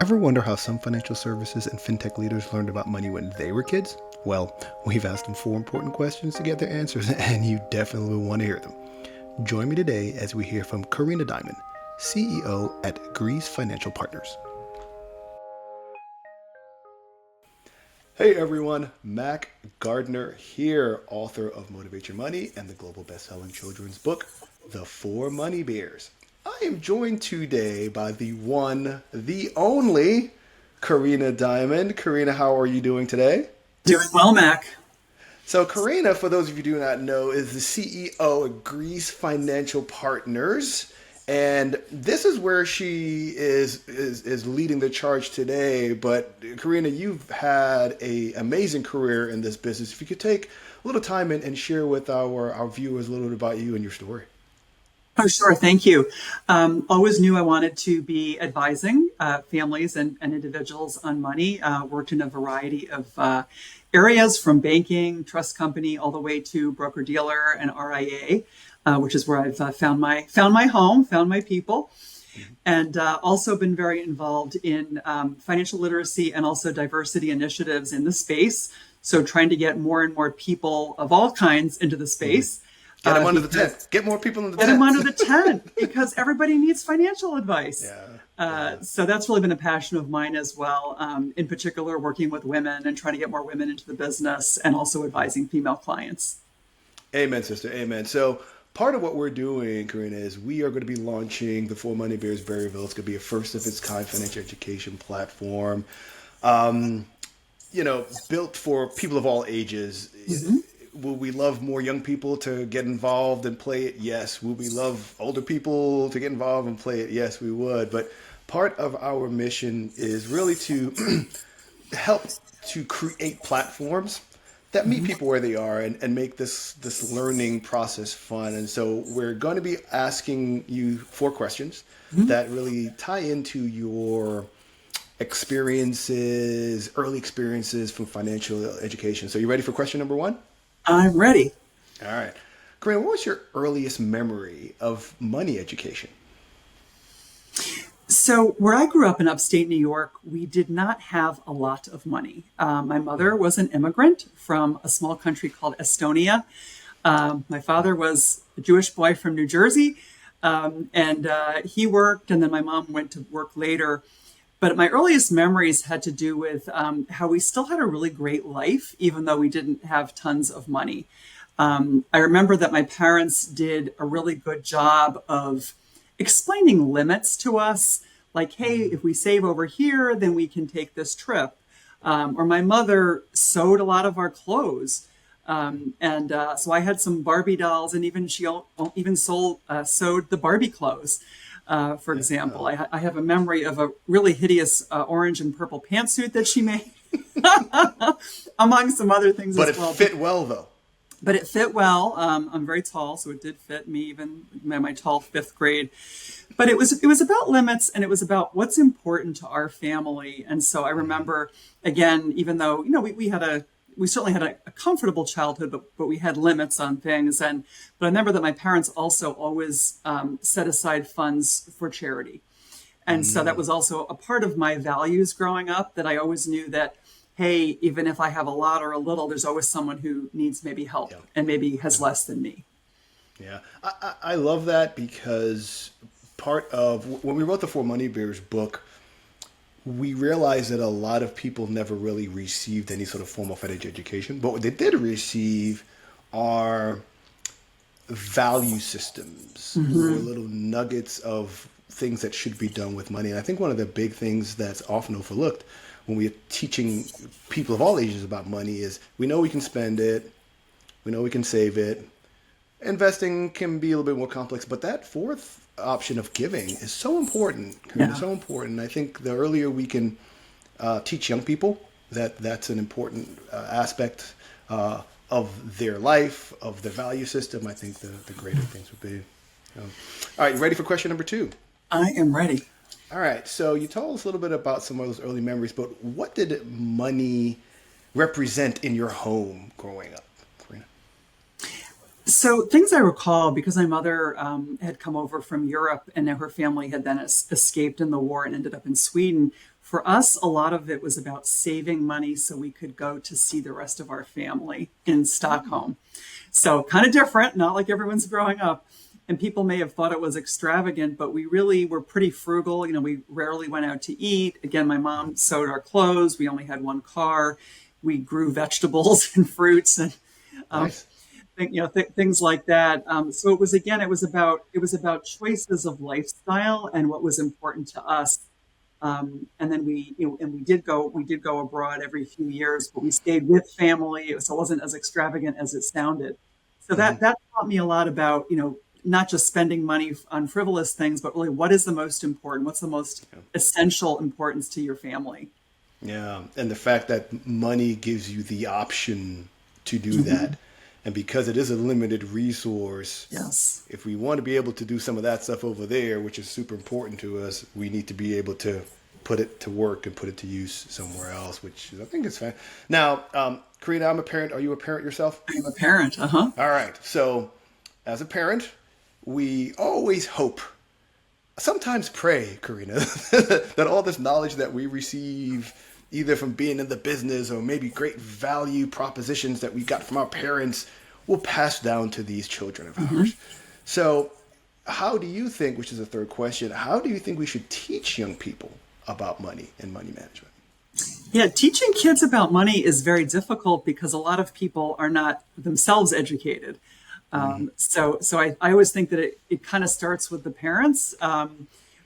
Ever wonder how some financial services and fintech leaders learned about money when they were kids? Well, we've asked them 4 important questions to get their answers, and you definitely will want to hear them. Join me today as we hear from Carina Diamond, CEO at Grease Financial Partners. Hey everyone, Mac Gardner here, author of Motivate Your Money and the global best-selling children's book, The 4 Money Bears. I am joined today by the one, the only Carina Diamond. Carina, how are you doing today? Doing well, Mac. So Carina, for those of you who do not know, is the CEO of Grease Financial Partners. And this is where she is leading the charge today. But Carina, you've had an amazing career in this business. If you could take a little time and share with our viewers a little bit about you and your story. Oh, sure. Thank you. Always knew I wanted to be advising families and individuals on money. Worked in a variety of areas from banking, trust company, all the way to broker dealer and RIA, which is where I've found my home, found my people, and also been very involved in financial literacy and also diversity initiatives in the space. So trying to get more and more people of all kinds into the space. Get them under the tent. Get more people in the tent. Get them under the tent because everybody needs financial advice. Yeah. So that's really been a passion of mine as well. In particular, working with women and trying to get more women into the business and also advising female clients. Amen, sister. Amen. So part of what we're doing, Carina, is we are going to be launching the 4 Money Bears Berryville. It's going to be a first of its kind financial education platform, built for people of all ages. Mm-hmm. Will we love more young people to get involved and play it? Yes. Will we love older people to get involved and play it? Yes, we would. But part of our mission is really to help to create platforms that meet people where they are and make this learning process fun. And so we're going to be asking you 4 questions that really tie into your experiences, early experiences from financial education. So you ready for question number 1? I'm ready. All right. Carina, what was your earliest memory of money education? So where I grew up in upstate New York, we did not have a lot of money. My mother was an immigrant from a small country called Estonia. My father was a Jewish boy from New Jersey, and he worked, and then my mom went to work later. But my earliest memories had to do with how we still had a really great life, even though we didn't have tons of money. I remember that my parents did a really good job of explaining limits to us, like, hey, if we save over here, then we can take this trip. Or my mother sewed a lot of our clothes. So I had some Barbie dolls, and even she even sewed the Barbie clothes. For example, I have a memory of a really hideous orange and purple pantsuit that she made, among some other things as well. But it fit well, though. But it fit well. I'm very tall, so it did fit me, even my tall 5th grade. But it was about limits, and it was about what's important to our family. And so I remember, again, even though we certainly had a comfortable childhood, but we had limits on things. But I remember that my parents also always set aside funds for charity. And so that was also a part of my values growing up, that I always knew that, hey, even if I have a lot or a little, there's always someone who needs maybe help and maybe has less than me. Yeah, I love that, because part of when we wrote the 4 Money Bears book, we realized that a lot of people never really received any sort of formal financial education, but what they did receive are value systems or little nuggets of things that should be done with money. And I think one of the big things that's often overlooked when we're teaching people of all ages about money is we know we can spend it, we know we can save it. Investing can be a little bit more complex, but that 4th option of giving is so important. Yeah. So important. I think the earlier we can teach young people that's an important aspect of their life, of their value system, I think the greater things would be. All right, you ready for question number 2? I am ready. All right, so you told us a little bit about some of those early memories, but what did money represent in your home growing up? So things I recall, because my mother had come over from Europe, and her family had then escaped in the war and ended up in Sweden. For us, a lot of it was about saving money so we could go to see the rest of our family in Stockholm. So kind of different, not like everyone's growing up. And people may have thought it was extravagant, but we really were pretty frugal. We rarely went out to eat. Again, my mom sewed our clothes. We only had one car. We grew vegetables and fruits and Nice. things like that. So it was about choices of lifestyle and what was important to us. And then we did go abroad every few years, but we stayed with family, so it wasn't as extravagant as it sounded. So that taught me a lot about not just spending money on frivolous things, but really what is the most important, what's the most essential importance to your family. Yeah, and the fact that money gives you the option to do that. And because it is a limited resource, Yes. if we want to be able to do some of that stuff over there, which is super important to us, we need to be able to put it to work and put it to use somewhere else, which I think is fine. Now, Karina, I'm a parent. Are you a parent yourself? I'm a parent. Uh-huh. All right. So, as a parent, we always hope, sometimes pray, Karina, that all this knowledge that we receive, either from being in the business or maybe great value propositions that we got from our parents, will pass down to these children of ours. So, how do you think, which is the third question, how do you think we should teach young people about money and money management? Yeah, teaching kids about money is very difficult because a lot of people are not themselves educated. So I always think that it kind of starts with the parents.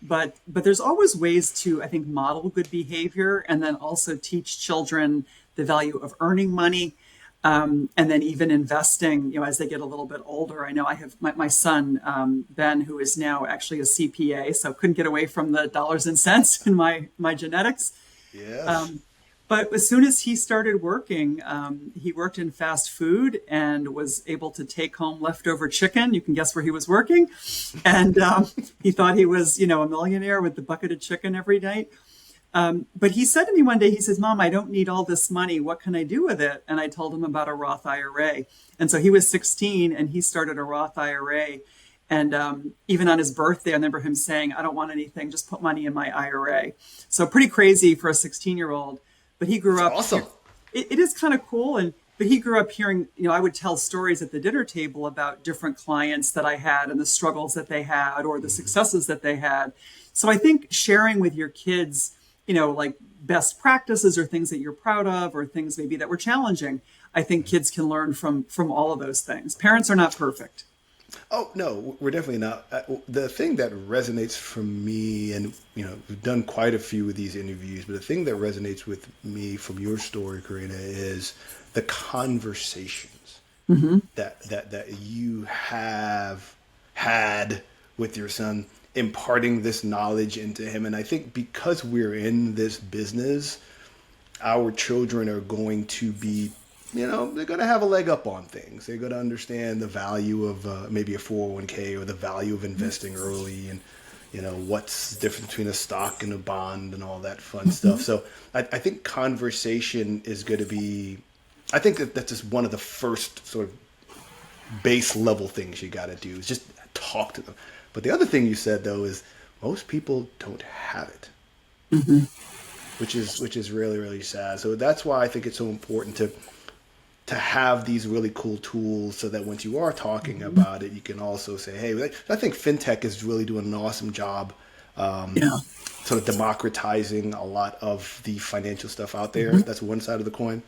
But there's always ways to, I think, model good behavior and then also teach children the value of earning money, and then even investing, as they get a little bit older. I know I have my son, Ben, who is now actually a CPA, so couldn't get away from the dollars and cents in my genetics. Yes. But as soon as he started working, he worked in fast food and was able to take home leftover chicken. You can guess where he was working. And he thought he was, a millionaire with the bucket of chicken every night. But he said to me one day, he says, "Mom, I don't need all this money. What can I do with it?" And I told him about a Roth IRA. And so he was 16 and he started a Roth IRA. And even on his birthday, I remember him saying, "I don't want anything, just put money in my IRA." So pretty crazy for a 16-year-old. But he grew up. Awesome. It is kind of cool. But he grew up hearing, I would tell stories at the dinner table about different clients that I had and the struggles that they had or the successes that they had. So I think sharing with your kids, like best practices or things that you're proud of or things maybe that were challenging, I think kids can learn from all of those things. Parents are not perfect. Oh, no, we're definitely not. The thing that resonates for me, and, we've done quite a few of these interviews, but the thing that resonates with me from your story, Karina, is the conversations that you have had with your son, imparting this knowledge into him. And I think because we're in this business, our children are going to be they're going to have a leg up on things. They're going to understand the value of maybe a 401k or the value of investing early and, what's the difference between a stock and a bond and all that fun stuff. So I think conversation is going to be, I think that's just one of the first sort of base level things you got to do is just talk to them. But the other thing you said, though, is most people don't have it, which is really, really sad. So that's why I think it's so important to have these really cool tools so that once you are talking about it, you can also say, hey, I think fintech is really doing an awesome job sort of democratizing a lot of the financial stuff out there. That's one side of the coin.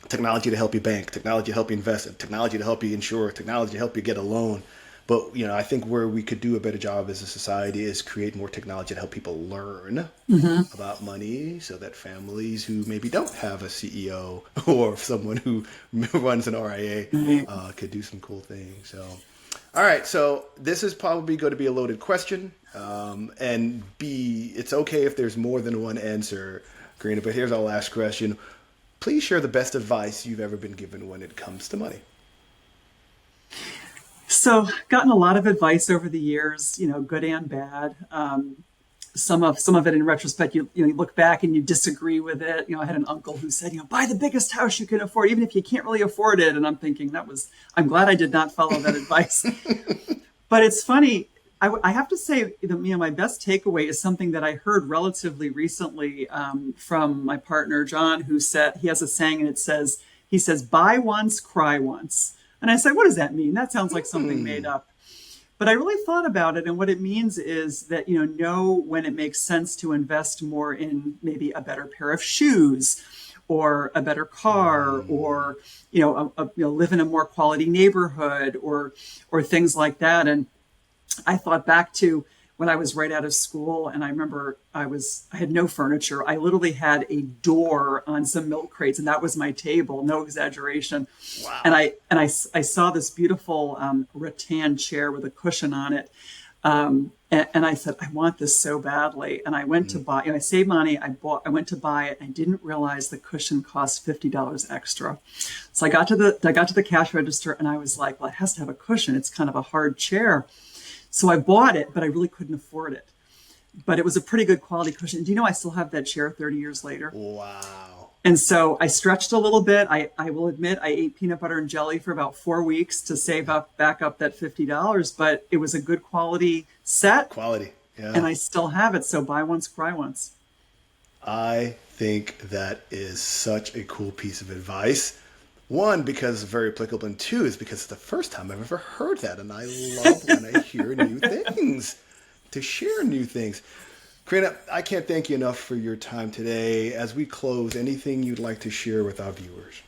Technology to help you bank, technology to help you invest, technology to help you insure, technology to help you get a loan. But, I think where we could do a better job as a society is create more technology to help people learn about money so that families who maybe don't have a CEO or someone who runs an RIA could do some cool things. So, all right. So this is probably going to be a loaded question. And B, it's okay if there's more than one answer, Karina, but here's our last question. Please share the best advice you've ever been given when it comes to money. So, gotten a lot of advice over the years, good and bad. Some of it in retrospect, you look back and you disagree with it. I had an uncle who said, buy the biggest house you can afford, even if you can't really afford it. And I'm thinking I'm glad I did not follow that advice. But it's funny. I have to say, my best takeaway is something that I heard relatively recently from my partner, John, who said he has a saying and he says, buy once, cry once. And I said, what does that mean? That sounds like something made up. But I really thought about it. And what it means is that, know when it makes sense to invest more in maybe a better pair of shoes or a better car or, live in a more quality neighborhood or things like that. And I thought back to when I was right out of school, and I remember I had no furniture. I literally had a door on some milk crates, and that was my table. No exaggeration. Wow. And I saw this beautiful rattan chair with a cushion on it. And I said, I want this so badly. And I went to buy, I saved money. I went to buy it. And I didn't realize the cushion cost $50 extra. So I got to the cash register and I was like, well, it has to have a cushion. It's kind of a hard chair. So I bought it, but I really couldn't afford it. But it was a pretty good quality cushion. Do you know I still have that chair 30 years later? Wow. And so I stretched a little bit. I will admit I ate peanut butter and jelly for about 4 weeks to save back up that $50, but it was a good quality set. Quality, yeah. And I still have it. So buy once, cry once. I think that is such a cool piece of advice. One, because it's very applicable, and two, is because it's the first time I've ever heard that, and I love when I hear new things, to share new things. Carina, I can't thank you enough for your time today. As we close, anything you'd like to share with our viewers?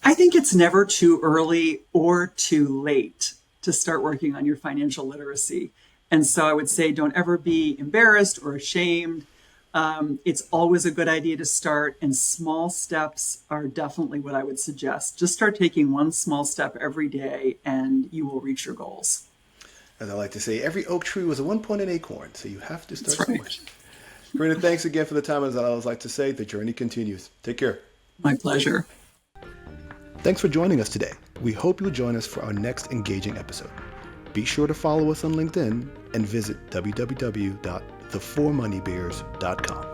I think it's never too early or too late to start working on your financial literacy. And so I would say don't ever be embarrassed or ashamed. It's always a good idea to start, and small steps are definitely what I would suggest. Just start taking one small step every day and you will reach your goals. As I like to say, every oak tree was at one point an acorn, so you have to start That's somewhere. Carina, thanks again for the time. As I always like to say, the journey continues. Take care. My pleasure. Thanks for joining us today. We hope you'll join us for our next engaging episode. Be sure to follow us on LinkedIn and visit www.the4moneybears.com.